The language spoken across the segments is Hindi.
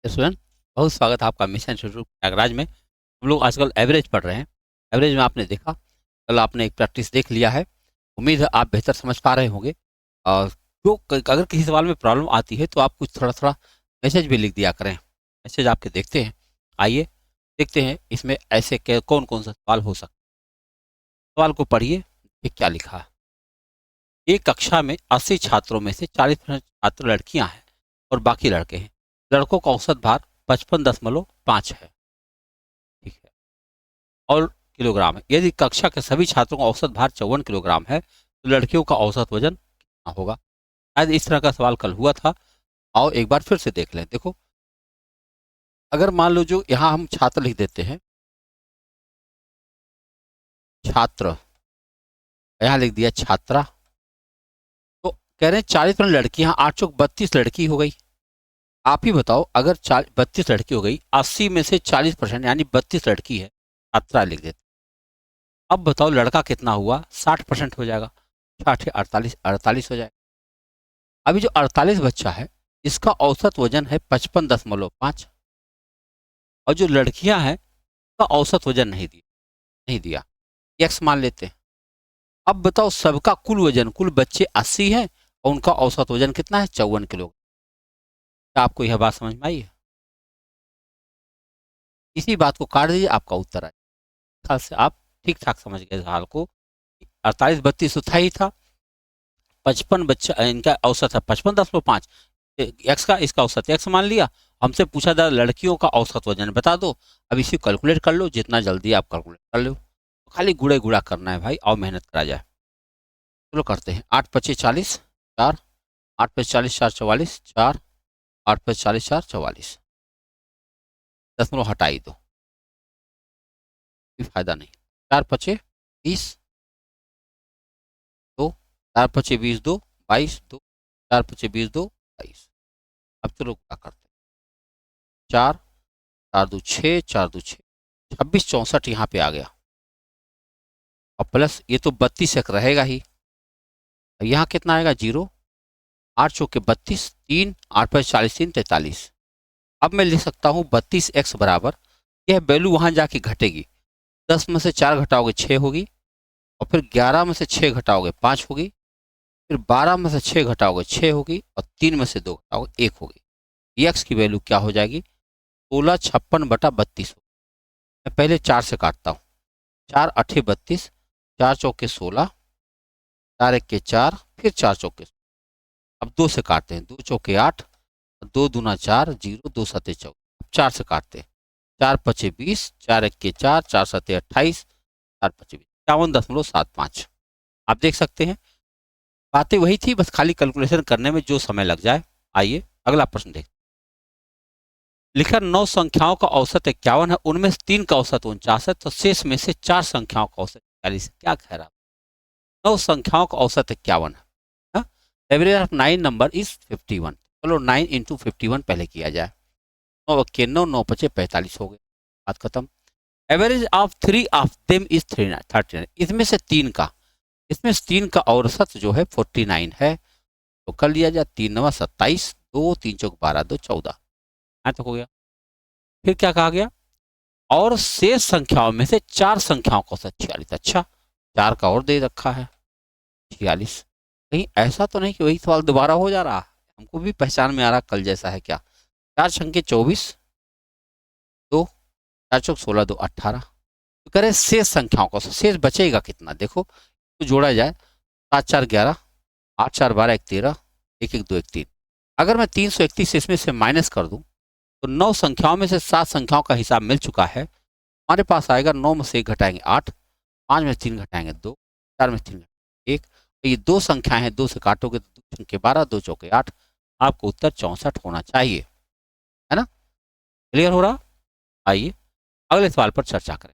स्टूडेंट, बहुत स्वागत है आपका मिशन इंस्टीट्यूट प्रयागराज में। हम लोग आजकल एवरेज पढ़ रहे हैं। एवरेज में आपने देखा, कल आपने एक प्रैक्टिस देख लिया है। उम्मीद है आप बेहतर समझ पा रहे होंगे। और अगर किसी सवाल में प्रॉब्लम आती है तो आप कुछ थोड़ा थोड़ा मैसेज भी लिख दिया करें। मैसेज आपके देखते हैं। आइए देखते हैं इसमें ऐसे कौन कौन सा सवाल हो सकता है। सवाल को पढ़िए, ये क्या लिखा है। एक कक्षा में 80 छात्रों में से 40% छात्र लड़कियां हैं और बाकी लड़के हैं। लड़कों का औसत भार 55.5 है। ठीक है। और किलोग्राम है। यदि कक्षा के सभी छात्रों का औसत भार 54 किलोग्राम है तो लड़कियों का औसत वजन कितना होगा। शायद इस तरह का सवाल कल हुआ था। आओ एक बार फिर से देख लें। देखो, अगर मान लो जो यहाँ हम छात्र लिख देते हैं, छात्र, यहाँ लिख दिया छात्रा। तो कह रहे हैं 40% लड़कियां, 8 चौक 32 लड़की हो गई। आप ही बताओ, अगर 32 लड़की हो गई, 80 में से 40% यानी 32 लड़की है, छात्रा लिख देते। अब बताओ लड़का कितना हुआ। 60% हो जाएगा। 60 48 48 हो जाएगा। अभी जो 48 बच्चा है, इसका औसत वजन है 55.5। और जो लड़कियां हैं, उसका औसत वजन नहीं दिया। एक्स मान लेते हैं। अब बताओ सबका कुल वजन, कुल बच्चे 80 हैं और उनका औसत वजन कितना है, 54 किलो। क्या आपको यह बात समझ में आई है? इसी बात को काट दीजिए, आपका उत्तर आए। ख्याल से आप ठीक ठाक समझ गए इस हाल को। 48 32 तो था ही था। 55 बच्चा, इनका औसत है 55.5। एक्स का, इसका औसत एक्स मान लिया। हमसे पूछा था लड़कियों का औसत वजन बता दो। अब इसी कैलकुलेट कर लो, जितना जल्दी आप कैलकुलेट कर लो। खाली गुड़े गुड़ा करना है भाई, और मेहनत करा जाए। चलो करते हैं। 8 × 5 = 40, 4। 8 × 5 = 40, 4 × 44, 4। 8 × 5 = 40, 4 × 44। दशमलव हटा ही दो, कोई फायदा नहीं। 4 × 5 = 20, 2। 4 × 5 = 20, 2 22, 2। 4 × 5 = 20, 2 22। अब चलो क्या करते हैं। 4 4 2 6, 4 2 6, 26 64 यहाँ पे आ गया। और प्लस ये तो 32 एक रहेगा ही। यहाँ कितना आएगा, 0। 8 चौके 32, 3। 8 × 5 = 40, 3 × 43। अब मैं लिख सकता हूँ 32x बराबर, यह वैल्यू वहां जाके घटेगी। 10 में से 4 घटाओगे 6 होगी। और फिर 11 में से 6 घटाओगे 5 होगी। फिर 12 में से 6 घटाओगे 6 होगी। और 3 में से 2 घटाओगे 1 होगी। एक्स की वैल्यू क्या हो जाएगी, 1656/32। मैं पहले 4 से काटता हूँ। 4 8 32, 4 चौके 16, 4 1 4, फिर 4 चौके। अब 2 से काटते हैं। 2 चौके 8, 2 दूना 4, 0, 2 7 14। अब 4 से काटते हैं। 4 5 20, 4 1 4, 4 7 28, 4 5 20, 51.75। आप देख सकते हैं बातें वही थी, बस खाली कैलकुलेशन करने में जो समय लग जाए। आइए अगला प्रश्न देखते हैं। लिखा 9 संख्याओं का औसत 51 है, उनमें से 3 का औसत 49 है, तो शेष में से 4 संख्याओं का औसत 40 है। क्या कह रहा है? 9 संख्याओं का औसत 51 है। Average of 9 number is 51। चलो 9 × 51 पहले किया जाए। 9 91, 9 5 45 हो गए। बात खत्म। Average of 3 of them is 39। इसमें से 3 का औसत जो है 49 है। तो कर लिया जाए। 3 9 27, 2 3 चौक 12, 2 14। यहाँ तक हो गया। फिर क्या कहा गया, और शेष संख्याओं में से 4 संख्याओं का औसत 46। अच्छा, 4 का और दे रखा है 46। कहीं ऐसा तो नहीं कि वही सवाल दोबारा हो जा रहा है। हमको भी पहचान में आ रहा कल जैसा है क्या। 4 छंके 24, 2 4 चौक 16, 2 18। तो कह रहे शेष संख्याओं का शेष बचेगा कितना, देखो तो जोड़ा जाए। 7 4 11, 8 4 12, 1 13, 1 1 2 1 3। अगर मैं 331 इसमें से माइनस कर दूं तो 9 संख्याओं में से 7 संख्याओं का हिसाब मिल चुका है। हमारे पास आएगा 9 में से 1 घटाएंगे 8, 5 में से 3 घटाएंगे 2, 4 में से 3 घटाएंगे 1। ये 2 संख्याएं हैं, 2 से काटोगे तो 2 छंके 12, 2 चौके 8। आपको उत्तर 64 होना चाहिए, है ना। क्लियर हो रहा। आइए अगले सवाल पर चर्चा करें।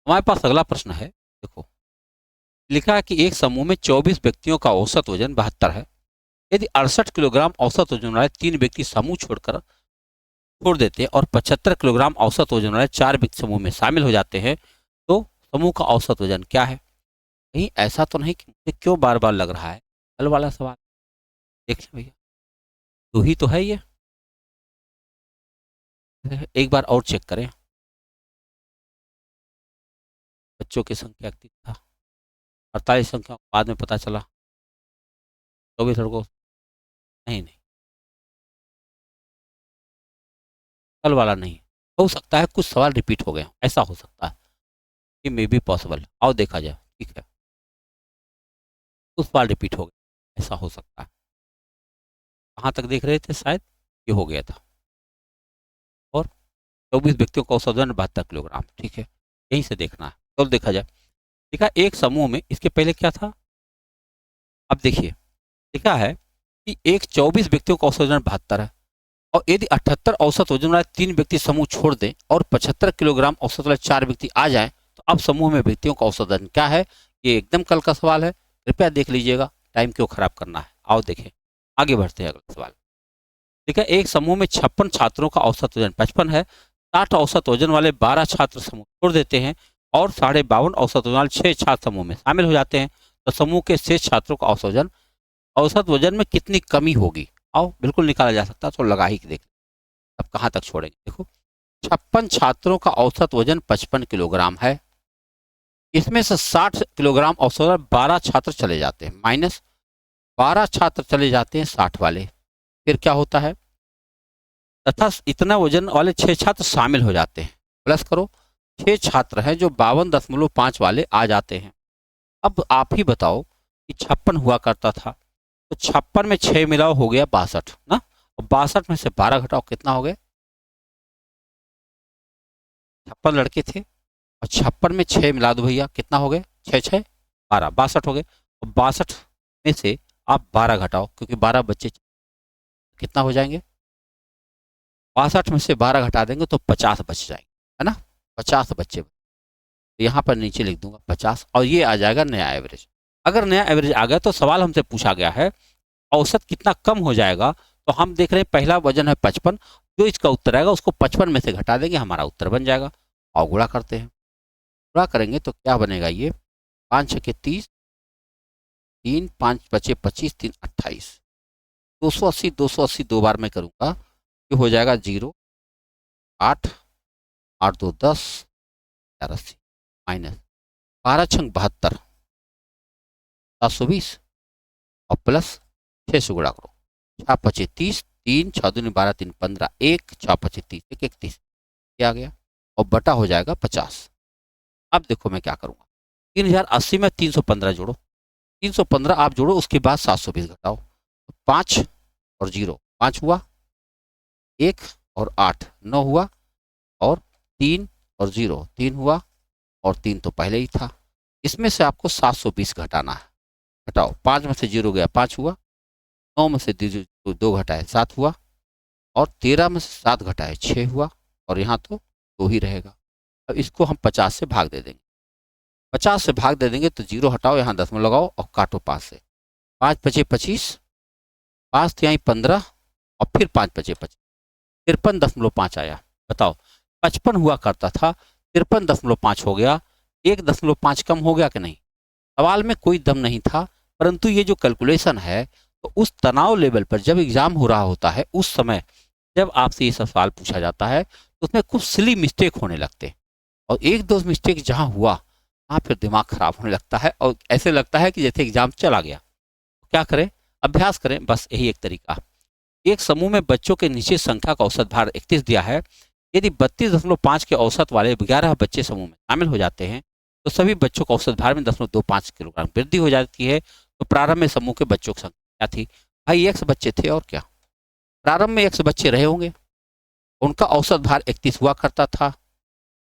हमारे पास अगला प्रश्न है। देखो, लिखा है कि एक समूह में 24 व्यक्तियों का औसत वजन 72 है। यदि 68 किलोग्राम औसत वजन वाले 3 व्यक्ति समूह छोड़ देते हैं और 75 किलोग्राम औसत वजन वाले 4 व्यक्ति समूह में शामिल हो जाते हैं, तो समूह का औसत वजन क्या है। कहीं ऐसा तो नहीं कि मुझे क्यों बार बार लग रहा है कल वाला सवाल। देख ले भैया, 2 ही तो है ये। एक बार और चेक करें, बच्चों की संख्या 31 था, 48 संख्या बाद में पता चला 24 लड़कों, नहीं नहीं, कल वाला नहीं, हो सकता है कुछ सवाल रिपीट हो गए, ऐसा हो सकता है, ये मे बी पॉसिबल। आओ देखा जाए, ठीक है, कुछ सवाल रिपीट हो गए, ऐसा हो सकता है। कहाँ तक देख रहे थे, शायद ये हो गया था। और 24 व्यक्तियों का औसत वजन 72 किलोग्राम, ठीक है, यहीं से देखना है। तो देखा जाए, देखा एक समूह में, इसके पहले क्या था, अब देखिए लिखा है कि एक 24 व्यक्तियों का औसत वजन 72 है, और यदि 78 औसत वजन वाले 3 व्यक्ति समूह छोड़ दें और 75 किलोग्राम औसत वाले 4 व्यक्ति आ जाएं, तो अब समूह में व्यक्तियों का औसत वजन क्या है। ये एकदम कल का सवाल है, कृपया देख लीजिएगा, टाइम क्यों खराब करना है। आओ देखें, आगे बढ़ते हैं अगला सवाल। ठीक है, एक समूह में 56 छात्रों का औसत वजन 55 है, 60 औसत वजन वाले 12 छात्र समूह छोड़ देते हैं और 52.5 औसत वजन वाले 6 छात्र समूह में शामिल हो जाते हैं, तो समूह के शेष छात्रों का औसत वजन में कितनी कमी होगी। आओ बिल्कुल निकाला जा सकता है, तो लगा ही देख, अब कहाँ तक छोड़ेंगे। देखो 56 छात्रों का औसत वजन 55 किलोग्राम है, इसमें से 60 किलोग्राम औसत 12 छात्र चले जाते हैं, माइनस 12 छात्र चले जाते हैं 60 वाले, फिर क्या होता है, तथा इतना वजन वाले 6 छात्र शामिल हो जाते हैं, प्लस करो 6 छात्र हैं जो 52.5 वाले आ जाते हैं। अब आप ही बताओ कि 56 हुआ करता था, तो 56 में 6 मिलाओ हो गया 62 ना, और 62 में से 12 घटाओ कितना हो गया, 56 लड़के थे और 56 में 6 मिला दो भैया, कितना हो गए, 6 6 12, 62 हो गए, और 62 में से आप 12 घटाओ, क्योंकि 12 बच्चे कितना हो जाएंगे, 62 में से 12 घटा देंगे तो 50 बच जाएंगे, है ना, 50 बच्चे। तो यहाँ पर नीचे लिख दूंगा 50, और ये आ जाएगा नया एवरेज। अगर नया एवरेज आ गया तो सवाल हमसे पूछा गया है औसत कितना कम हो जाएगा, तो हम देख रहे हैं पहला वजन है 55, जो इसका उत्तर आएगा उसको 55 में से घटा देंगे, हमारा उत्तर बन जाएगा। और गुणा करते हैं, गुणा करेंगे तो क्या बनेगा, ये 5 6 के 30, 3 5 बचे 25, 3 28, 280 280 दो बार में करूंगा, ये हो जाएगा 0 8 8 2 10 4 80 माइनस 12 छंग 72 720, और प्लस 6 से गुणा करो, 6 25 30, 3 6 दूनी 12 3 15, 1 6 25 30 1 31, क्या आ गया, और बटा हो जाएगा 50। अब देखो मैं क्या करूंगा, 3080 में 315 जोड़ो, 315 आप जोड़ो, उसके बाद 720 घटाओ, 5 और 0 5 हुआ, 1 और 8 9 हुआ, और 3 और 0 3 हुआ, और 3 तो पहले ही था, इसमें से आपको 720 घटाना है। घटाओ, 5 में से 0 गया 5 हुआ, 9 में से 2 घटाए 7 हुआ, और 13 में से 7 घटाए 6 हुआ, और यहाँ तो 2 ही रहेगा। अब इसको हम 50 से भाग दे देंगे, 50 से भाग दे देंगे तो 0 हटाओ, यहाँ 10 में लगाओ और काटो 5 से, 5 बचे 25, 5 यहाँ 15, और फिर 5 बचे 25, 53.5 आया। बताओ 55 हुआ करता था, 53.5 हो गया, 1.5 कम हो गया कि नहीं। सवाल में कोई दम नहीं था, परंतु ये जो कैलकुलेशन है, तो उस तनाव लेवल पर जब एग्जाम हो रहा होता है, उस समय जब आपसे ये सवाल पूछा जाता है, तो उसमें कुछ सिली मिस्टेक होने लगते हैं, और एक दो मिस्टेक जहां हुआ वहां फिर दिमाग खराब होने लगता है, और ऐसे लगता है कि जैसे एग्जाम चला गया। क्या करें, अभ्यास करें, बस यही एक तरीका। एक समूह में बच्चों के नीचे संख्या का औसत भार 31 दिया है, यदि 32.5 के औसत वाले 11 बच्चे समूह में शामिल हो जाते हैं, तो सभी बच्चों का औसत भार में 10.25 किलोग्राम वृद्धि हो जाती है। तो प्रारंभ में समूह के बच्चों की संख्या थी, भाई x बच्चे थे, और क्या प्रारंभ में x बच्चे रहे होंगे, उनका औसत भार 31 हुआ करता था,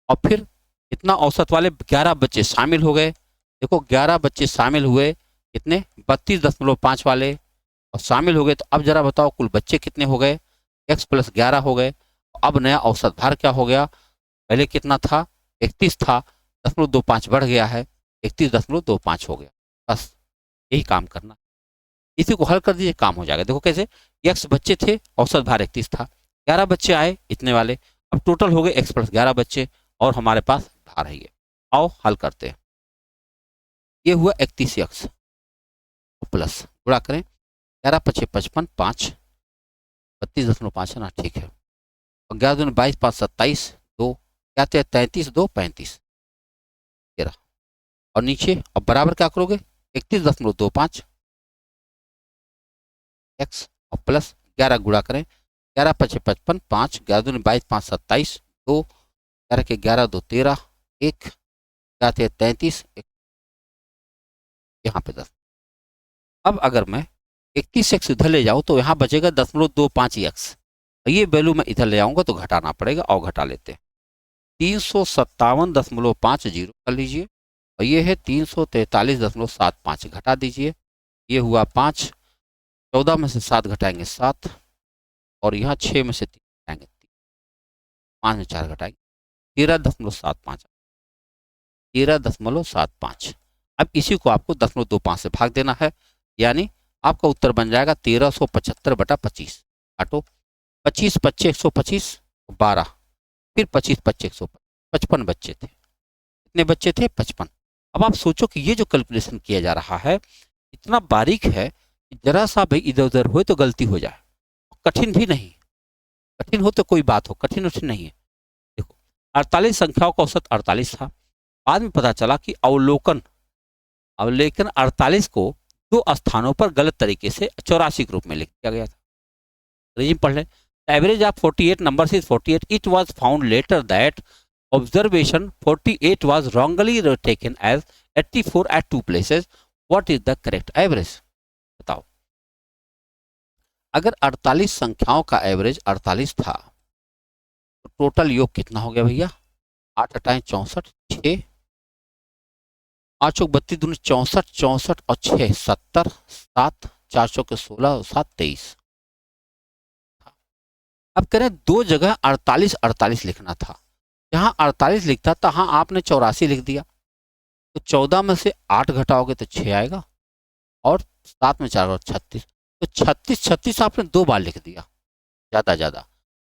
और फिर इतना औसत वाले 11 बच्चे शामिल हो गए। देखो 11 बच्चे शामिल हुए, कितने, 32.5 वाले, और शामिल हो गए, तो अब जरा बताओ कुल बच्चे कितने हो गए, x प्लस 11 हो गए। अब नया औसत भार क्या हो गया, पहले कितना था, 31 था, 0.25 बढ़ गया है, 31.25 हो गया। बस यही काम करना, इसी को हल कर दीजिए, काम हो जाएगा। देखो कैसे, x बच्चे थे, औसत भार 31 था, 11 बच्चे आए इतने वाले, अब टोटल हो गए x प्लस 11 बच्चे, और हमारे पास भार है ये। आओ हल करते हैं, ये हुआ 31x प्लस, गुणा करें, 11 पचे 55, 5, 32.5 है ना, ठीक है, और 11 दूनी 22, 5 27, 2 क्या थे 33, 2 35 13। और नीचे अब बराबर क्या करोगे 31.25 एक्स और प्लस 11 गुणा करें 11 5 55, 5 11 दूनी 22, 5 27, 2 11 के 11 2 13, 1 क्या थे 33, यहाँ पे 10। अब अगर मैं 31 एक्स इधर ले जाऊँ तो यहाँ बचेगा 0.25 एक्स। ये वैल्यू मैं इधर ले आऊँगा तो घटाना पड़ेगा और घटा लेते हैं 357.50 कर लीजिए और ये है 343.75 घटा दीजिए। ये हुआ 5, 14 में से 7 घटाएंगे 7 और यहाँ 6 में से 3 घटाएंगे 5 में 4 घटाएंगे 13.75 13.75। अब इसी को आपको 0.25 से भाग देना है यानी आपका उत्तर बन जाएगा 1375/25। काटो 25 25 125 12 फिर 25 25 125 55 बच्चे थे। कितने बच्चे थे 55। अब आप सोचो कि ये जो कैलकुलेशन किया जा रहा है इतना बारीक है कि जरा सा भी इधर उधर हो तो गलती हो जाए। कठिन भी नहीं, कठिन हो तो कोई बात हो, कठिन उठिन नहीं है। देखो 48 संख्याओं का औसत 48 था। बाद में पता चला कि अवलोकन अवलेखन 48 को 2 स्थानों पर गलत तरीके से 84 के रूप में लिख दिया गया था। रिजीम पढ़ लें। Average of 48 numbers is 48. It was found later that observation 48 was wrongly taken as 84 at 2 places. What is the correct average? बताओ। अगर 48 संख्याओं का एवरेज 48 था तो टोटल योग कितना हो गया भैया 8 अठाएं 64, 6 8 चौक 32 दूनी 64, 64 और 6 70, 7 4 चौके 16 और 7 23। अब कह रहे हैं दो जगह 48 48 लिखना था। जहां 48 लिखता था हाँ आपने 84 लिख दिया तो 14 में से 8 घटाओगे तो 6 आएगा और 7 में 4 और 36 तो 36 36 आपने 2 बार लिख दिया ज्यादा ज्यादा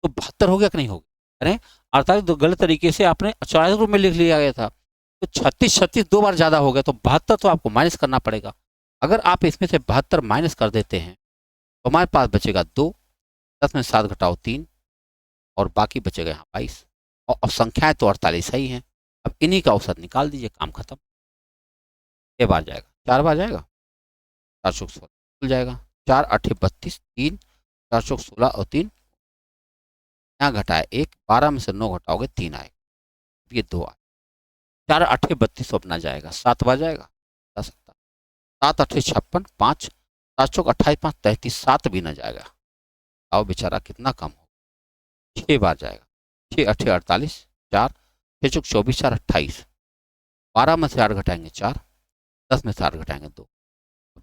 तो 72 हो गया कि नहीं हो गया। अरे 48 तो गलत तरीके से आपने 84 रूप में लिख लिया गया था तो 36 36 2 बार ज्यादा हो गया तो 72 तो आपको माइनस करना पड़ेगा। अगर आप इसमें से 72 माइनस कर देते हैं तो हमारे पास बचेगा 2, 10 में 7 घटाओ 3 और बाकी बचेगा यहाँ 22 और संख्याएं तो 48 ही हैं। अब इन्हीं का औसत निकाल दीजिए काम खत्म। 6 बार जाएगा 4 बार जाएगा 4 चौक 16 खुल जाएगा 4 8 32 3 4 चौक 16 और 3 यहाँ घटाए 1 12 में से 9 घटाओगे 3 आएगा ये 2 आए 4 8 32 अपना जाएगा 7 बार जाएगा 10 7 8 56 5 7 चौक 28 5 33 7 भी ना जाएगा। आओ बेचारा कितना कम हो 6 बार जाएगा 6 8 48 4 6 चौक 24 4 28 12 में से 8 घटाएंगे 4 10 में से 8 घटाएंगे 2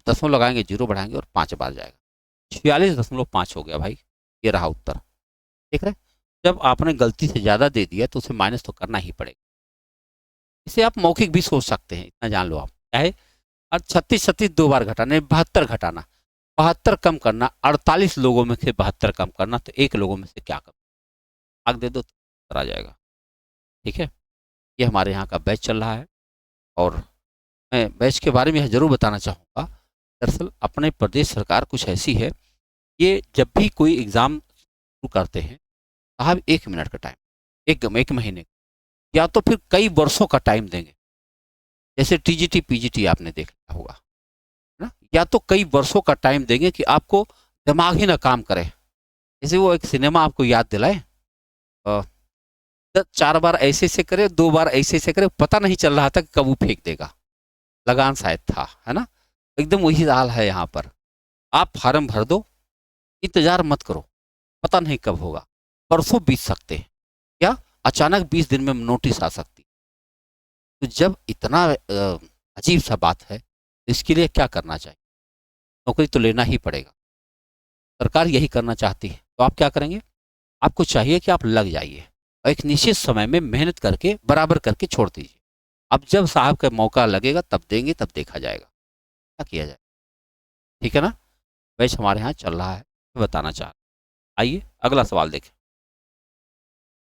10 लगाएंगे 0 बढ़ाएंगे और 5 बार जाएगा 46.5 हो गया भाई। ये रहा उत्तर। देख रहे जब आपने गलती से ज्यादा दे दिया तो उसे माइनस तो करना ही पड़ेगा। इसे आप मौखिक भी सोच सकते हैं इतना जान लो आप क्या है। और 36 36 2 बार घटाना 72 घटाना 72 कम करना 48 लोगों में से 72 कम करना तो एक लोगों में से क्या कम भाग दे दो तो आ जाएगा। ठीक है ये हमारे यहाँ का बैच चल रहा है और मैं बैच के बारे में जरूर बताना चाहूँगा। दरअसल अपने प्रदेश सरकार कुछ ऐसी है ये जब भी कोई एग्ज़ाम शुरू करते हैं साहब 1 मिनट का टाइम एक महीने या तो फिर कई वर्षों का टाइम देंगे। जैसे टीजीटी पीजीटी आपने देख लिया होगा है ना या तो कई वर्षों का टाइम देंगे कि आपको दिमाग ही ना काम करे। जैसे वो एक सिनेमा आपको याद दिलाए 4 बार ऐसे से करे 2 बार ऐसे से करे पता नहीं चल रहा था कि कब वो फेंक देगा। लगान शायद था है ना एकदम वही हाल है यहाँ पर। आप फार्म भर दो इंतजार मत करो पता नहीं कब होगा परसों बीत सकते हैं या अचानक 20 दिन में नोटिस आ सकती। तो जब इतना अजीब सा बात है इसके लिए क्या करना चाहिए नौकरी तो लेना ही पड़ेगा। सरकार यही करना चाहती है तो आप क्या करेंगे आपको चाहिए कि आप लग जाइए और एक निश्चित समय में मेहनत करके बराबर करके छोड़ दीजिए। अब जब साहब का मौका लगेगा तब देंगे तब देखा जाएगा क्या किया जाए। ठीक है ना बैच हमारे यहाँ चल रहा है बताना चाह। आइए अगला सवाल देखें।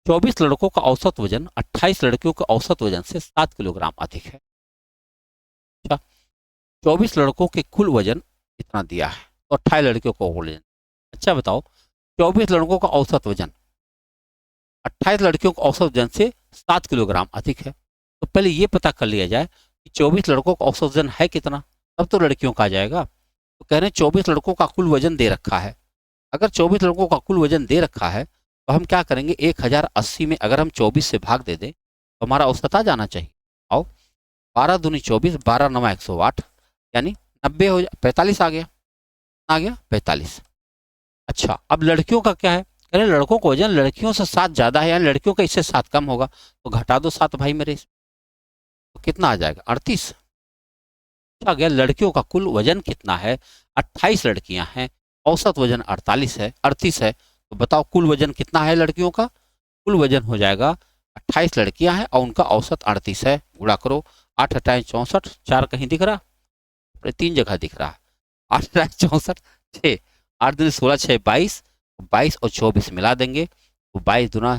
24 लड़कों का औसत वजन 28 लड़कियों के औसत वजन से 7 किलोग्राम अधिक है। अच्छा 24 लड़कों के कुल वजन इतना दिया है तो 28 लड़कियों का वजन। अच्छा बताओ 24 लड़कों का औसत वजन 28 लड़कियों का औसत वजन से 7 किलोग्राम अधिक है। तो पहले ये पता कर लिया जाए कि 24 लड़कों का औसत वजन है कितना, तब तो लड़कियों का आ जाएगा। तो कह रहे हैं 24 लड़कों का कुल वजन दे रखा है। अगर 24 लड़कों का कुल वजन दे रखा है तो हम क्या करेंगे, 1080 में अगर हम 24 से भाग दे दें तो हमारा औसत आ जाना चाहिए। आओ, 12 दूनी 24, 12 नवा 108, यानी 90 हो 45 आ गया 45। अच्छा, अब लड़कियों का क्या है, कह रहे लड़कों का वजन लड़कियों से 7 ज्यादा है, यानी लड़कियों का इससे 7 कम होगा, तो घटा दो 7 भाई मेरे, तो कितना आ जाएगा 38। आ गया लड़कियों का कुल वजन कितना है, 28 लड़कियां हैं, औसत वजन 38 है, तो बताओ कुल वजन कितना है लड़कियों का। कुल वजन हो जाएगा 28 लड़कियां हैं और उनका औसत 38 है, गुणा करो 8 अट्ठाईस 64, 4 कहीं दिख रहा, 3 जगह दिख रहा है, 8 अट्ठाईस 64, 6, 8 दूनी 16, 6 22, 22 और 24 मिला देंगे तो 22 दूना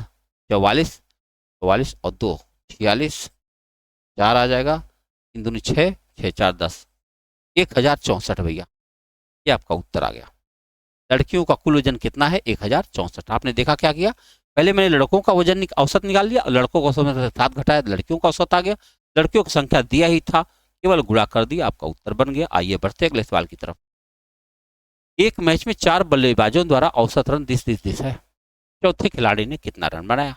44, 44 और 2 46, 4 आ जाएगा, 3 दूनी 6, 6 4 10, 1064 भैया, ये आपका उत्तर आ गया। लड़कियों का कुल वजन कितना है 1064। आपने देखा क्या किया, पहले मैंने लड़कों का वजन औसत निकाल लिया, लड़कों का औसत में 7 घटाया, लड़कियों का औसत आ गया, लड़कियों की संख्या दिया ही था, केवल गुणा कर दिया, आपका उत्तर बन गया। आइए बढ़ते अगले सवाल की तरफ। एक मैच में 4 बल्लेबाजों द्वारा औसत रन 10 है, चौथे खिलाड़ी ने कितना रन बनाया।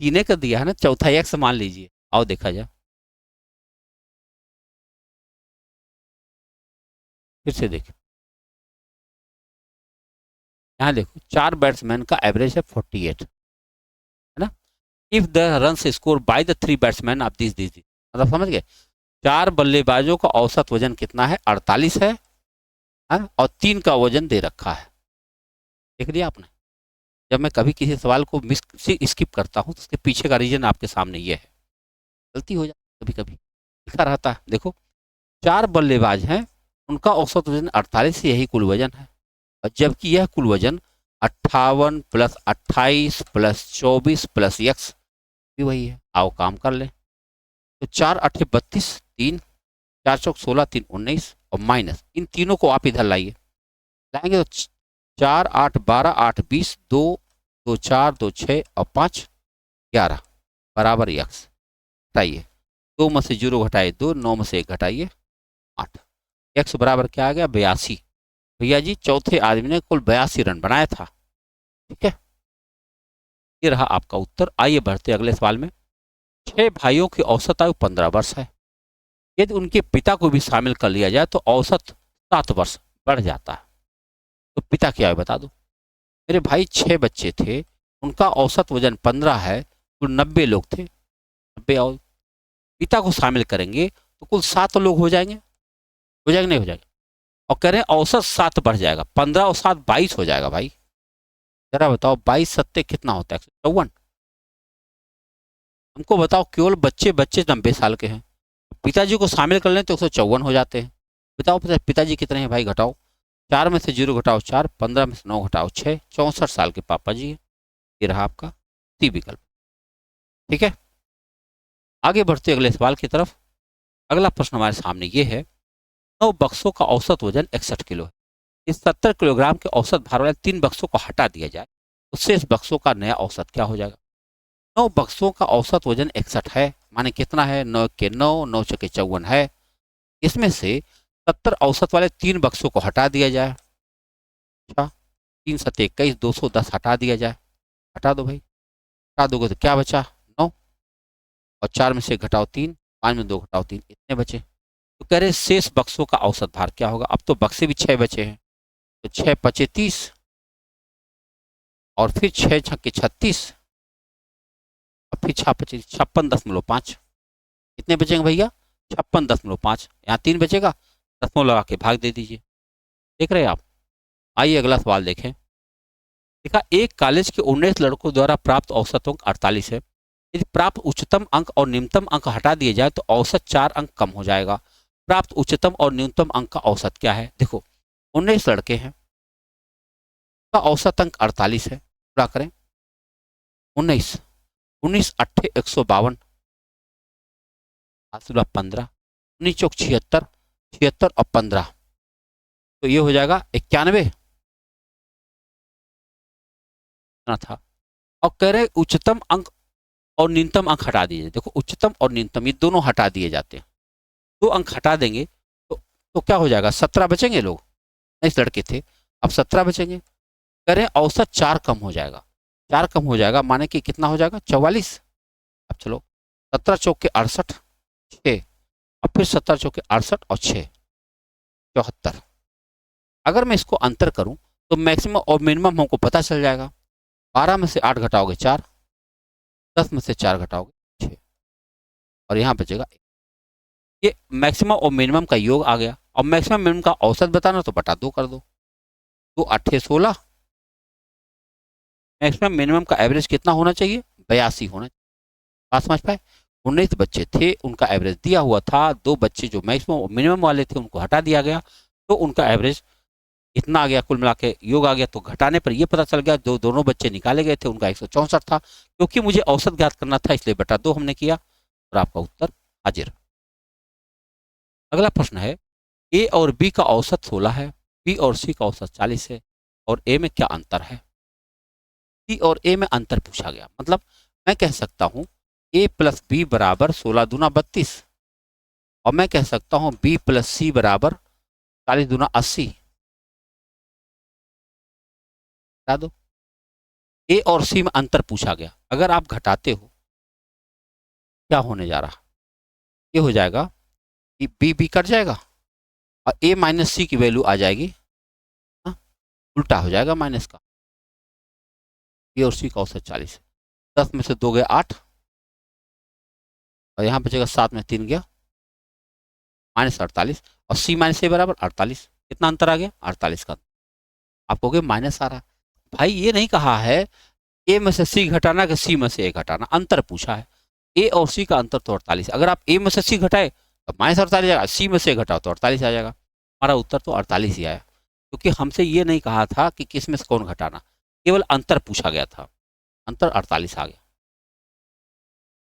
तीने का दिया है ना, चौथा एक मान लीजिए, आओ देखा जाए, फिर से देखिए, यहाँ देखो 4 बैट्समैन का एवरेज है 48, है ना। If the run score by the 3 batsman of this मतलब समझ गए, 4 बल्लेबाजों का औसत वजन कितना है 48 है, और 3 का वजन दे रखा है। देख लिया आपने, जब मैं कभी किसी सवाल को मिस स्किप करता हूँ तो उसके पीछे का रीजन आपके सामने ये है, गलती हो जाती कभी कभी, लिखा रहता है। देखो 4 बल्लेबाज हैं, उनका औसत वजन 48, यही कुल वजन है, और जबकि यह कुल वजन 58 प्लस 28 प्लस 24 प्लस एक्स भी वही है। आओ काम कर ले, तो 4 8 32, 3 4 चौक 16, 3 19 और माइनस इन तीनों को आप इधर लाइए, लाएंगे तो 4 8 12 8 20, 2 2 4 2 6 और 5 11 बराबर एक्स। घटाइए, 2 में से 0 घटाइए 2, 9 में से 1 घटाइए 8, एक्स बराबर क्या आ गया 82। भैया जी चौथे आदमी ने कुल 82 रन बनाया था, ठीक है, ये रहा आपका उत्तर। आइए बढ़ते अगले सवाल में। 6 भाइयों की औसत आयु 15 वर्ष है, यदि उनके पिता को भी शामिल कर लिया जाए तो औसत 7 वर्ष बढ़ जाता है। तो पिता क्या है बता दो। मेरे भाई 6 बच्चे थे, उनका औसत वजन 15 है, कुल 90 लोग थे, 90 और पिता को शामिल करेंगे तो कुल 7 लोग हो जाएंगे, नहीं हो जाएगा, और कह रहे हैं औसत 7 बढ़ जाएगा, 15 और 7 22 हो जाएगा। भाई जरा बताओ 22 सत्ते कितना होता है 154। हमको बताओ केवल बच्चे बच्चे 90 साल के हैं, पिताजी को शामिल कर लें तो 154 हो जाते हैं। बताओ पिताजी कितने हैं भाई, घटाओ, 4 में से 0 घटाओ 4, 15 में से 9 घटाओ 6, 64 साल के पापा जी है। ये रहा आपका सी विकल्प, ठीक है। आगे बढ़ते अगले सवाल की तरफ। अगला प्रश्न हमारे सामने ये है, 9 बक्सों का औसत वजन 61 किलो है, इस 70 किलोग्राम के औसत भार वाले 3 बक्सों को हटा दिया जाए तो शेष बक्सों का नया औसत क्या हो जाएगा। 9 बक्सों का औसत वजन 61 है, माने कितना है 9 के 9, 9 चौके 54 है, इसमें से 70 औसत वाले 3 बक्सों को हटा दिया जाए। अच्छा, 3 सत्ते 21, 210 हटा दिया जाए, हटा दो भाई, हटा दोगे तो क्या बचा 9, और 4 में से घटाओ 3, 5 में 2 घटाओ 3, इतने बचे। तो कह रहे शेष बक्सों का औसत भार क्या होगा। अब तो बक्से भी 6 बचे हैं, तो 6 पचे 30, और फिर 6 छक्के 36, और फिर 6 पचे 56.5, कितने बचेंगे भैया 56.5, यहाँ 3 बचेगा, दशमलव लगा के भाग दे दीजिए। देख रहे हैं आप। आइए अगला सवाल देखें। देखा एक कॉलेज के 19 लड़कों द्वारा प्राप्त औसत अंक 48 है, यदि प्राप्त उच्चतम अंक और निम्नतम अंक हटा दिए जाए तो औसत 4 अंक कम हो जाएगा। प्राप्त उच्चतम और न्यूनतम अंक का औसत क्या है। देखो 19 लड़के हैं, का औसत अंक 48 है, पूरा करें 19, 19 अट्ठे 152, 15, 19 चौक 76, 76 और 15, तो ये हो जाएगा 91। इतना था। और कह रहे उच्चतम अंक और न्यूनतम अंक हटा दीजिए। देखो उच्चतम और न्यूनतम ये दोनों हटा दिए जाते हैं। 2 अंक हटा देंगे तो क्या हो जाएगा, 17 बचेंगे लोग, इस लड़के थे, अब 17 बचेंगे। कह रहे औसत 4 कम हो जाएगा। 4 कम हो जाएगा माने कि कितना हो जाएगा, 44। अब चलो 17 चौके 68, 6, अब फिर 17 चौके 68 और 6 74। अगर मैं इसको अंतर करूं तो मैक्सिमम और मिनिमम हमको पता चल जाएगा। 12 में से 8 घटाओगे 4, 10 में से 4 घटाओगे 6, और यहाँ बचेगा। ये मैक्सिमम और मिनिमम का योग आ गया। और मैक्सिमम मिनिमम का औसत बताना तो बटा 2 कर दो। तो 8 16, मैक्सिमम मिनिमम का एवरेज कितना होना चाहिए, 82 होना चाहिए। बात समझ पाए। 19 बच्चे थे, उनका एवरेज दिया हुआ था। 2 बच्चे जो मैक्सिमम और मिनिमम वाले थे उनको हटा दिया गया, तो उनका एवरेज इतना आ गया, कुल मिला के योग आ गया। तो घटाने पर यह पता चल गया जो दोनों बच्चे निकाले गए थे उनका 164 था। क्योंकि मुझे औसत ज्ञात करना था इसलिए बटा 2 हमने किया, और आपका उत्तर हाजिर। अगला प्रश्न है, ए और बी का औसत 16 है, बी और सी का औसत 40 है, और ए में क्या अंतर है। सी और ए में अंतर पूछा गया, मतलब मैं कह सकता हूं ए प्लस बी बराबर 16 दूना 32, और मैं कह सकता हूं बी प्लस सी बराबर 40 दूना 80। बता दो, ए और सी में अंतर पूछा गया। अगर आप घटाते हो क्या होने जा रहा, ये हो जाएगा कि बी बी कट जाएगा और ए माइनस सी की वैल्यू आ जाएगी, हाँ? उल्टा हो जाएगा माइनस का। बी और सी का औसत 40 है। 10 में से 2 गए 8, और यहाँ बचेगा 7 में 3 गया माइनस 48, और सी माइनस ए बराबर 48। कितना अंतर आ गया, 48 का। आप कहोगे माइनस आ रहा, भाई ये नहीं कहा है ए में से सी घटाना कि सी में से ए घटाना, अंतर पूछा है। ए और सी का अंतर तो 48। अगर आप ए में से सी घटाए तो माइनस 48 आएगा, सी में से घटाओ तो 48 आ जाएगा। हमारा उत्तर तो 48 ही आया, क्योंकि हमसे ये नहीं कहा था कि किस में से कौन घटाना, केवल अंतर पूछा गया था। अंतर 48 आ गया।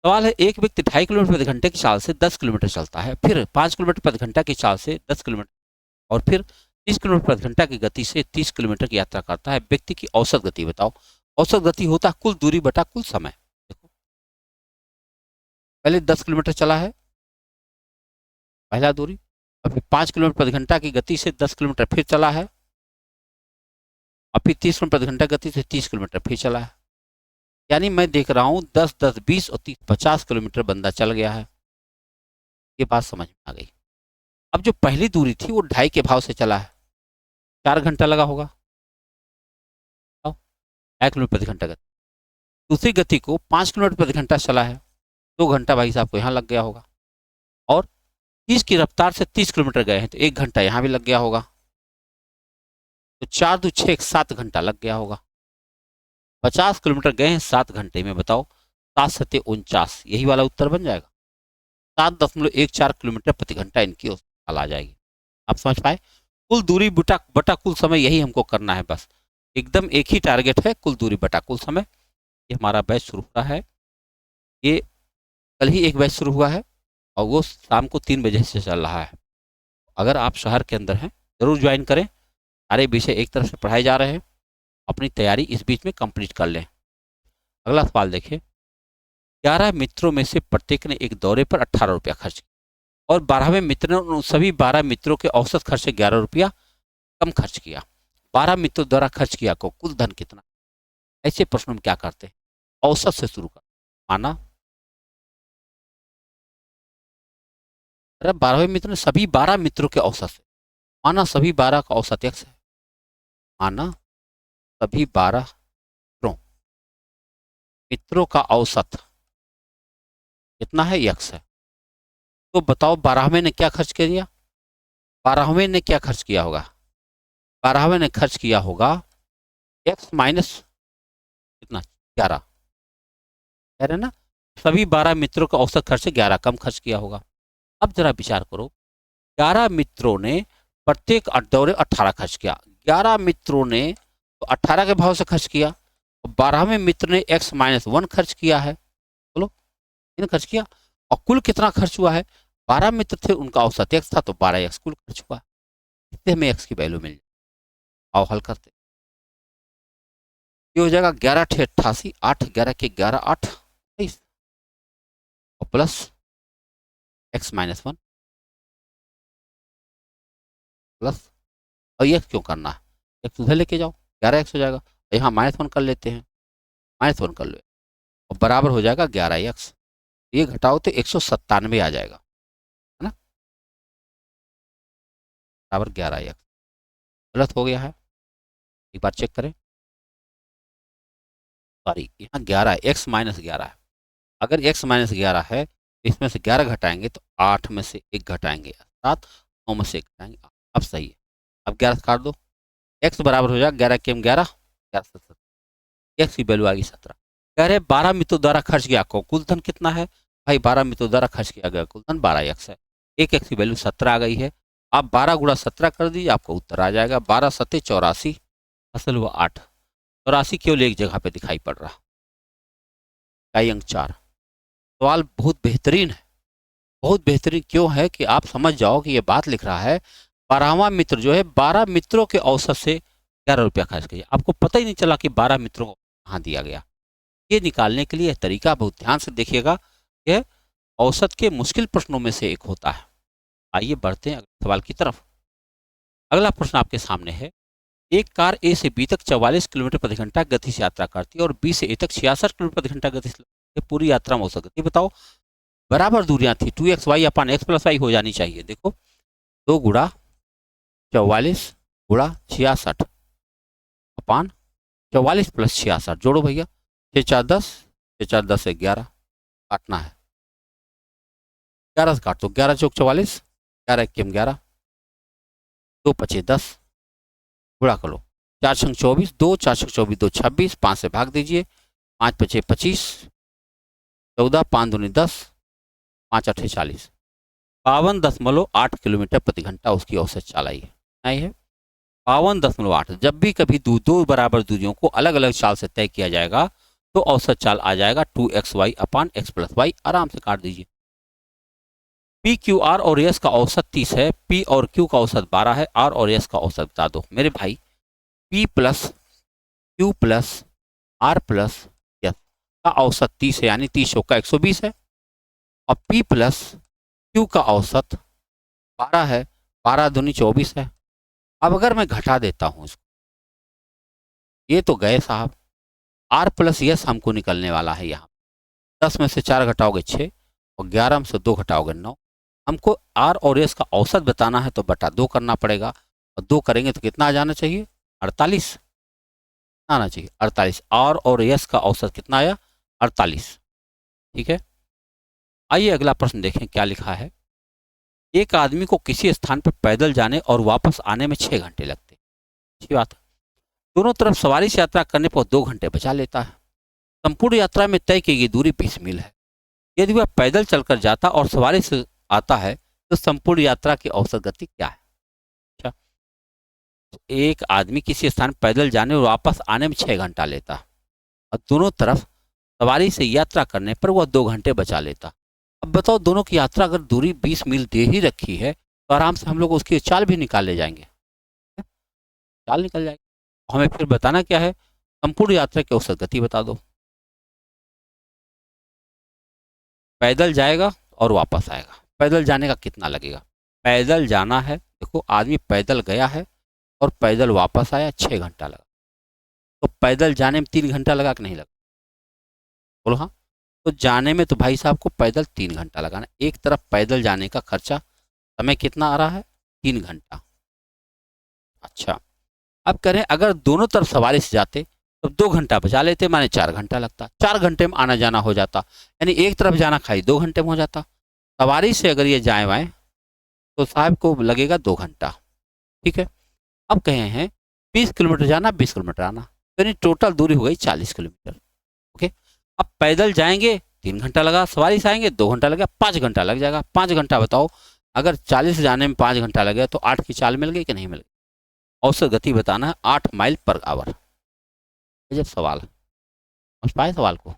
सवाल है, एक व्यक्ति 2.5 किलोमीटर प्रति घंटे की चाल से 10 किलोमीटर चलता है, फिर 5 किलोमीटर प्रति घंटा की चाल से 10 किलोमीटर, और फिर 30 किलोमीटर प्रति घंटा की गति से 30 किलोमीटर की यात्रा करता है। व्यक्ति की औसत गति बताओ। औसत गति होता है कुल दूरी बटा कुल समय। देखो पहले 10 किलोमीटर चला है, पहला दूरी, और फिर 5 किलोमीटर प्रति घंटा की गति से 10 किलोमीटर फिर चला है, और फिर 30 किलोमीटर प्रति घंटा गति से 30 किलोमीटर फिर चला है। यानी मैं देख रहा हूँ 10 10 20 और 30 50 किलोमीटर बंदा चल गया है। ये बात समझ में आ गई। अब जो पहली दूरी थी वो 2.5 के भाव से चला है, 4 घंटा लगा होगा, 2 किलोमीटर प्रति घंटा गति। दूसरी गति को 5 किलोमीटर प्रति घंटा चला है, 2 घंटा भाई साहब को यहाँ लग गया होगा, और 30 की रफ्तार से 30 किलोमीटर गए हैं तो 1 घंटा यहाँ भी लग गया होगा, तो 4 दू 6 7 घंटा लग गया होगा। 50 किलोमीटर गए हैं 7 घंटे में, बताओ 7 सत्ते 49, यही वाला उत्तर बन जाएगा। 7.14 किलोमीटर प्रति घंटा इनकी औसत आ जाएगी। आप समझ पाए। कुल दूरी बटा बटा कुल समय, यही हमको करना है बस, एकदम एक ही टारगेट है, कुल दूरी बटा कुल समय। ये हमारा बैच शुरू हुआ है, ये कल ही एक बैच शुरू हुआ है, और वो शाम को 3 बजे से चल रहा है। अगर आप शहर के अंदर हैं जरूर ज्वाइन करें, सारे विषय एक तरफ से पढ़ाए जा रहे हैं, अपनी तैयारी इस बीच में कंप्लीट कर लें। अगला सवाल देखिए, 11 मित्रों में से प्रत्येक ने एक दौरे पर 18 रुपया खर्च किया, और 12वें मित्र ने उन सभी 12 मित्रों के औसत खर्च से 11 रुपया कम खर्च किया। 12 मित्रों द्वारा खर्च किया को कुल धन कितना। ऐसे प्रश्नों में क्या करते हैं, औसत से शुरू कर। माना अरे 12वें मित्र ने सभी 12 मित्रों के औसत से, माना सभी 12 का औसत x है, माना सभी 12 मित्रों का औसत कितना है, x है। तो बताओ 12वें ने क्या खर्च किया, 12वें ने क्या खर्च किया होगा, 12वें ने खर्च किया होगा x माइनस कितना 11, कह रहे ना, सभी 12 मित्रों का औसत खर्च से 11 कम खर्च किया होगा। अब जरा विचार करो, 11 मित्रों ने प्रत्येक दौरे 18 खर्च किया, 11 मित्रों ने तो 18 के भाव से खर्च किया, और 12वें मित्र ने x माइनस 1 खर्च किया है, बोलो इन खर्च किया, और कुल कितना खर्च हुआ है। 12 मित्र थे, उनका औसत x था, तो 12x कुल खर्च हुआ। इससे हमें x की वैल्यू मिल जाए। आओ हल करते। ये हो जाएगा 11×8 = 88, 8 11 के 11 8 और प्लस x-1 प्लस, और ये क्यों करना है, x उधर लेके जाओ 11x हो जाएगा, यहाँ -1 कर लेते हैं, -1 कर लो और बराबर हो जाएगा 11x। ये घटाओ तो 197 आ जाएगा, है ना, बराबर 11x। गलत हो गया है, एक बार चेक करें, सॉरी यहाँ 11 है, x-11 है। अगर x-11 है तो इसमें से 11 घटाएंगे तो 8 में से 1 घटाएंगे 7, 9 में से 1 घटाएंगे, अब सही है। अब 11 काट दो, x बराबर हो जाएगा 11 के 11 11 x की वैल्यू आ गई 17। कह रहे 12 मित्रों द्वारा खर्च किया कुल धन कितना है, भाई 12 मित्रों द्वारा खर्च किया गया कुल धन 12x है, एक x की वैल्यू 17 आ गई है। आप 12 गुणा 17 कर दीजिए, आपको उत्तर आ जाएगा 12 सत्ते 84, असल हुआ 8, 84 केवल एक जगह पे दिखाई पड़ रहा। इकाई अंक 4। सवाल बहुत बेहतरीन है, बहुत बेहतरीन क्यों है कि आप समझ जाओ कि ये बात लिख रहा है 12वां मित्र जो है 12 मित्रों के औसत से 11 रुपया खर्च किया, आपको पता ही नहीं चला कि 12 मित्रों को कहाँ दिया गया। ये निकालने के लिए तरीका बहुत ध्यान से देखिएगा, यह औसत के मुश्किल प्रश्नों में से एक होता है। आइए बढ़ते हैं अगले सवाल की तरफ। अगला प्रश्न आपके सामने है, एक कार ए से बी तक 44 किलोमीटर प्रति घंटा गति से यात्रा करती है और बी से ए तक 66 किलोमीटर प्रति घंटा गति से पूरी यात्रा में औसत गति बताओ। बराबर दूरियां थी, 2xy अपान x + y हो जानी चाहिए। देखो 2 गुणा 44 गुणा 66 अपान 44 + 66 जोड़ो भैया, 6 4 10, 6 4 10 से 11 काटना है, 11 से काट दो, 11 चौक 44, 11 1 11, 2 5 10 गुणा कर लो, 4 छंग 24, 2 4 छंग 24 2 26, 5 से भाग दीजिए, 5 5 25, 14 5 दूनी 10, 5 8 40, 52.8 किलोमीटर प्रति घंटा उसकी औसत चालाई है। 52.8। जब भी कभी दो बराबर दूरियों को अलग अलग चाल से तय किया जाएगा तो औसत चाल आ जाएगा 2xy अपान x + y। आराम से काट दीजिए। पी क्यू आर और एस का औसत 30 है, पी और क्यू का औसत 12 है, आर और एस का औसत बता दो। मेरे भाई P plus Q plus R plus S का औसत 30 है, यानी 30 का 120 है, और पी प्लस क्यू का औसत 12 है, 12 दूनी 24 है। अब अगर मैं घटा देता हूं इसको, ये तो गए साहब, आर प्लस एस हमको निकलने वाला है। यहाँ 10 में से 4 घटाओगे 6 और 11 में से 2 घटाओगे 9। हमको आर और एस का औसत बताना है तो बटा 2 करना पड़ेगा, और 2 करेंगे तो कितना आ जाना चाहिए, 48 आना चाहिए, 48। आर और एस का औसत कितना आया, 48। ठीक है, आइए अगला प्रश्न देखें क्या लिखा है। एक आदमी को किसी स्थान पर पैदल जाने और वापस आने में 6 घंटे लगते, अच्छी बात है। दोनों तरफ सवारी से यात्रा करने पर 2 घंटे बचा लेता है। संपूर्ण यात्रा में तय की गई दूरी 20 मील है। यदि वह पैदल चलकर जाता और सवारी से आता है तो संपूर्ण यात्रा की औसत गति क्या है। अच्छा, एक आदमी किसी स्थान पैदल जाने और वापस आने में 6 घंटा लेता और दोनों तरफ सवारी से यात्रा करने पर वह 2 घंटे बचा लेता। अब बताओ, दोनों की यात्रा अगर दूरी 20 मील दे ही रखी है तो आराम से हम लोग उसकी चाल भी निकाल ले जाएंगे, चाल निकल जाएगी। हमें फिर बताना क्या है, संपूर्ण यात्रा की औसत गति बता दो। पैदल जाएगा और वापस आएगा, पैदल जाने का कितना लगेगा। पैदल जाना है, देखो आदमी पैदल गया है और पैदल वापस आया, 6 घंटा लगा। तो पैदल जाने में 3 घंटा लगा कि नहीं लगा, बोलो हाँ। तो जाने में तो भाई साहब को पैदल 3 घंटा लगाना। एक तरफ पैदल जाने का खर्चा समय कितना आ रहा है, 3 घंटा। अच्छा, अब करें अगर दोनों तरफ सवारी से जाते तो 2 घंटा बचा लेते, माने 4 घंटा लगता, 4 घंटे में आना जाना हो जाता, यानी एक तरफ जाना खाली 2 घंटे में हो जाता। सवारी से अगर ये जाए वाए तो साहब को लगेगा 2 घंटा। ठीक है, अब कहे हैं 20 किलोमीटर जाना 20 किलोमीटर आना, तो यानी टोटल दूरी हो गई 40 किलोमीटर। ओके, अब पैदल जाएंगे 3 घंटा लगा, सवारी से आएंगे 2 घंटा लगेगा, 5 घंटा लग जाएगा। 5 घंटा बताओ, अगर 40 जाने में 5 घंटा लगे तो 8 की चाल मिल गई कि नहीं मिल गई। औसत गति बताना है 8 माइल पर आवर। जब सवाल समझ पाए सवाल को,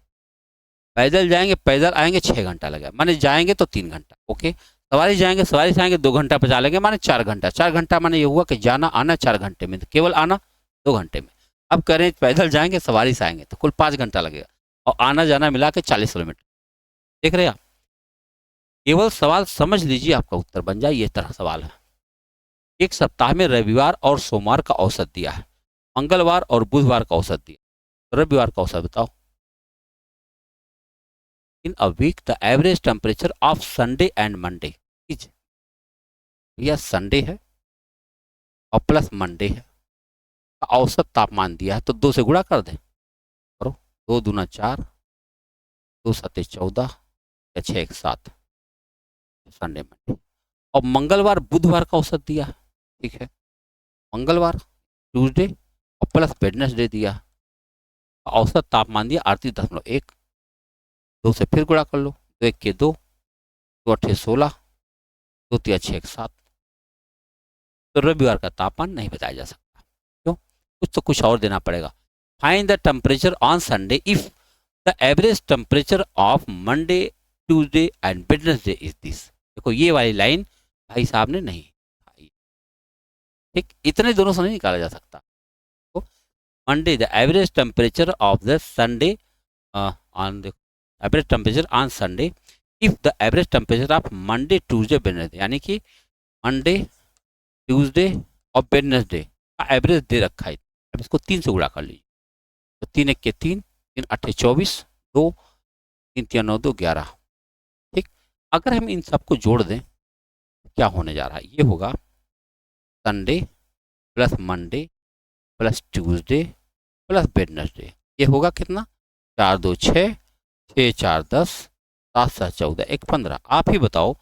पैदल जाएंगे पैदल आएंगे 6 घंटा लगेगा, माने जाएंगे तो 3 घंटा। ओके, सवारी जाएंगे सवारी से आएंगे 2 घंटा बचा लेंगे, माने 4 घंटा। 4 घंटा माने ये हुआ कि जाना आना 4 घंटे में, केवल आना 2 घंटे में। अब कह रहे हैं पैदल जाएंगे सवारी से आएंगे तो कुल 5 घंटा लगेगा और आना जाना मिला के 40 किलोमीटर। देख रहे हैं आप, केवल सवाल समझ लीजिए आपका उत्तर बन जाए, ये तरह सवाल है। एक सप्ताह में रविवार और सोमवार का औसत दिया है, मंगलवार और बुधवार का औसत दिया, तो रविवार का औसत बताओ। In a week the average temperature of Sunday and Monday is, यह संडे है और प्लस मंडे है, का औसत तापमान दिया है तो 2 से गुणा कर दें, करो। 2 दूना 4, 2 सत्ते 14, या 6 एक 7, संडे मंडे। और मंगलवार बुधवार का औसत दिया है, ठीक है, मंगलवार ट्यूसडे और प्लस वेडनेसडे दिया, औसत तापमान दिया 38.1, 2 से फिर गुणा कर लो, 2 एक के 2, 2 अट्ठे 16, 2 तिया 6 एक 7, तो रविवार का तापमान नहीं बताया जा सकता। क्यों? कुछ तो कुछ और देना पड़ेगा। Find the temperature on Sunday if the average temperature of Monday Tuesday and Wednesday is this. देखो ये वाली लाइन भाई साहब ने नहीं, ठीक, इतने दोनों से नहीं निकाला जा सकता। तो Monday the average temperature of the Sunday on the average temperature on Sunday if the average temperature of Monday Tuesday Wednesday, यानी कि मंडे ट्यूसडे और वेडनेसडे का एवरेज दे रखा है। अब इसको 3 से गुणा कर लीजिए, तो 3 एक के 3, 3 अट्ठे 24, 2 3 3 9 2 11, ठीक। अगर हम इन सबको जोड़ दें क्या होने जा रहा है, ये होगा Sunday plus Monday plus Tuesday plus Wednesday, ये होगा कितना, 4 2 6, 6 4 10, 7 7 14, 1 15। आप ही बताओ,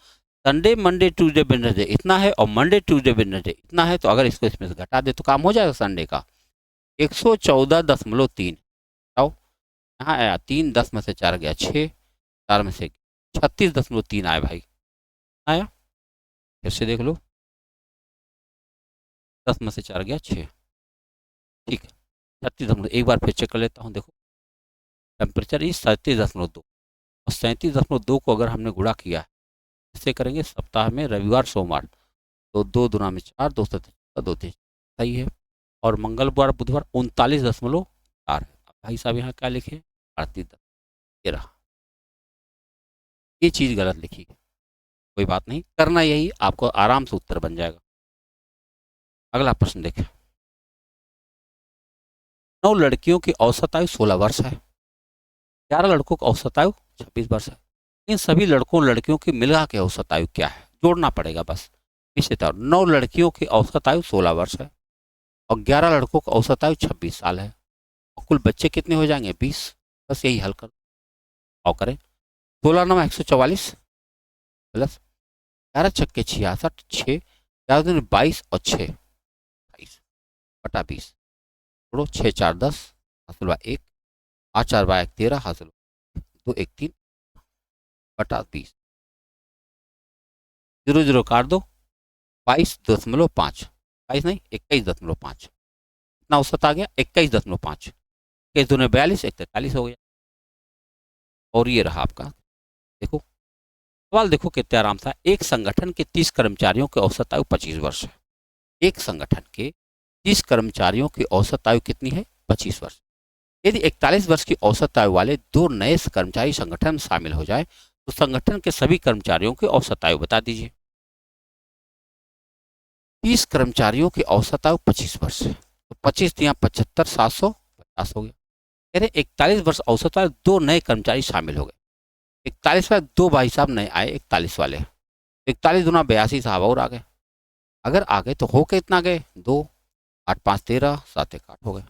संडे मंडे ट्यूसडे वेडनेसडे इतना है और मंडे ट्यूसडे वेडनेसडे इतना है, तो अगर इसको इसमें से घटा दे तो काम हो जाएगा संडे का। 114.3, बताओ, यहाँ आया 3, 10 में से 4 गया 6, 4 में से 36.3 आया भाई, आया, फिर से देख लो, 10 में से 4 गया 6, ठीक है, 36, एक बार फिर चेक कर लेता हूँ। देखो टेम्परेचर इस 37.2 और 37.2 को अगर हमने गुणा किया, इससे करेंगे सप्ताह में रविवार सोमवार, तो 2 दूना में 4, 2 सत्ते 2 3, सही है। और मंगलवार बुधवार 39.4 है। भाई साहब यहाँ क्या लिखे, 38, ये रहा, ये चीज़ गलत लिखी, कोई बात नहीं, करना यही, आपको आराम से उत्तर बन जाएगा। अगला प्रश्न देखें। 9 लड़कियों की औसत आयु 16 वर्ष है, 11 लड़कों की औसत आयु 26 वर्ष है। इन सभी लड़कों लड़कियों की मिला के औसत आयु क्या है, जोड़ना पड़ेगा बस। इसी तरह 9 लड़कियों की औसत आयु 16 वर्ष है और 11 लड़कों की औसत आयु 26 साल है, और कुल बच्चे कितने हो जाएंगे, 20। बस यही हल कर और करें। 16 9 144 प्लस 11 छक्के 66, 6 11 दूनी 22 और 6 22 बटा 20, छोड़ो 6 4 10, हासिल 1, 8 4 1 13, हासिल 2 1 3 बटा 20, 0 0 काट दो, 22.5, 22 नहीं 21.5, कितना औसत आ गया, 21.5, 21 दूने 42, 1 43 हो गया। और ये रहा आपका, देखो सवाल देखो कितने आराम था। एक संगठन के 30 कर्मचारियों की औसत आयु 25 वर्ष है। एक संगठन के 30 कर्मचारियों की औसत आयु कितनी है, 25 वर्ष। यदि 41 वर्ष की औसत आयु वाले 2 नए कर्मचारी संगठन में शामिल हो जाए तो संगठन के सभी कर्मचारियों की औसत आयु बता दीजिए। 30 कर्मचारियों की औसत आयु 25 वर्ष है, तो 25 दिया 75, 750 हो गया। कह रहे 41 वर्ष औसत आयु 2 नए कर्मचारी शामिल हो गए, 41 वाले 2 भाई साहब नए आए, 41 वाले, 41 दूना 82 साहब और आ गए। अगर आ गए तो हो के इतना गए 2, 8 5 13, 7 1 8 हो गए।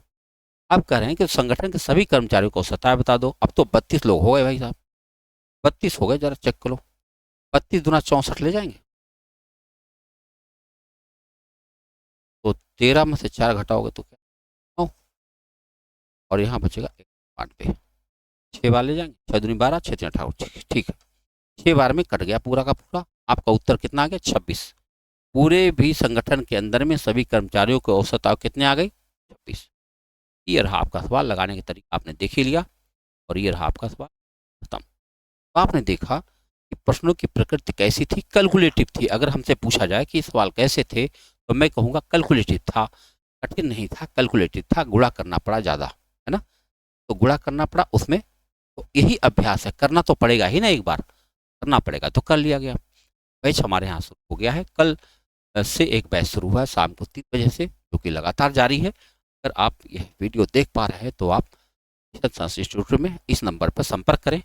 अब कह रहे हैं कि संगठन के सभी कर्मचारियों को औसत आयु बता दो। अब तो 32 लोग हो गए भाई साहब, 32 हो गए, जरा चेक करो, 32 दूना 64 ले जाएंगे, तो 13 में से 4 घटाओगे तो क्या 9, और यहाँ बचेगा 92, 6 बार ले जाएंगे, 6 दूनी 12, 6 3 18, ठीक है, 6 बार में कट गया पूरा का पूरा। आपका उत्तर कितना आ गया, 26। पूरे भी संगठन के अंदर में सभी कर्मचारियों की औसत आयु कितने आ गई, 26। ये रहा आपका सवाल, लगाने का तरीका आपने देख ही लिया, और ये रहा आपका सवाल खत्म। तो आपने देखा कि प्रश्नों की प्रकृति कैसी थी, कैलकुलेटिव थी। अगर हमसे पूछा जाए कि सवाल कैसे थे तो मैं कहूँगा कैलकुलेटिव था। कठिन नहीं था, कैलकुलेटेड था, गुणा करना पड़ा ज़्यादा, है ना। तो गुणा करना पड़ा उसमें, तो यही अभ्यास है, करना तो पड़ेगा ही ना, एक बार करना पड़ेगा, तो कर लिया गया। बैच हमारे यहाँ शुरू हो गया है, कल से एक बैच शुरू हुआ है शाम को 3 बजे से, जो कि लगातार जारी है। अगर आप यह वीडियो देख पा रहे हैं तो आप मिशन साइंस इंस्टीट्यूट में इस नंबर पर संपर्क करें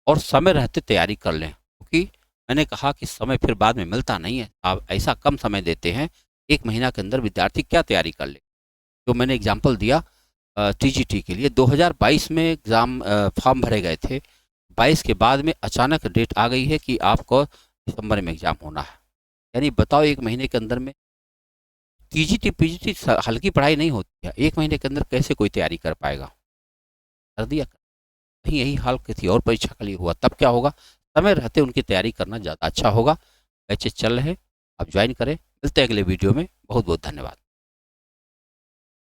और समय रहते तैयारी कर लें, क्योंकि मैंने कहा कि समय फिर बाद में मिलता नहीं है। आप ऐसा कम समय देते हैं, 1 महीना के अंदर विद्यार्थी क्या तैयारी कर ले। जो मैंने एग्जाम्पल दिया टीजीटी के लिए 2022 में एग्ज़ाम फॉर्म भरे गए थे, 22 के बाद में अचानक डेट आ गई है कि आपको दिसंबर में एग्ज़ाम होना है। यानी बताओ 1 महीने के अंदर में टीजीटी पीजीटी हल्की पढ़ाई नहीं होती है, 1 महीने के अंदर कैसे कोई तैयारी कर पाएगा। कर दिया, कहीं यही हाल किसी और परीक्षा के लिए हुआ, तब क्या होगा। समय रहते उनकी तैयारी करना ज़्यादा अच्छा होगा। बैचेस चल रहे, आप ज्वाइन करें। मिलते हैं अगले वीडियो में। बहुत बहुत धन्यवाद।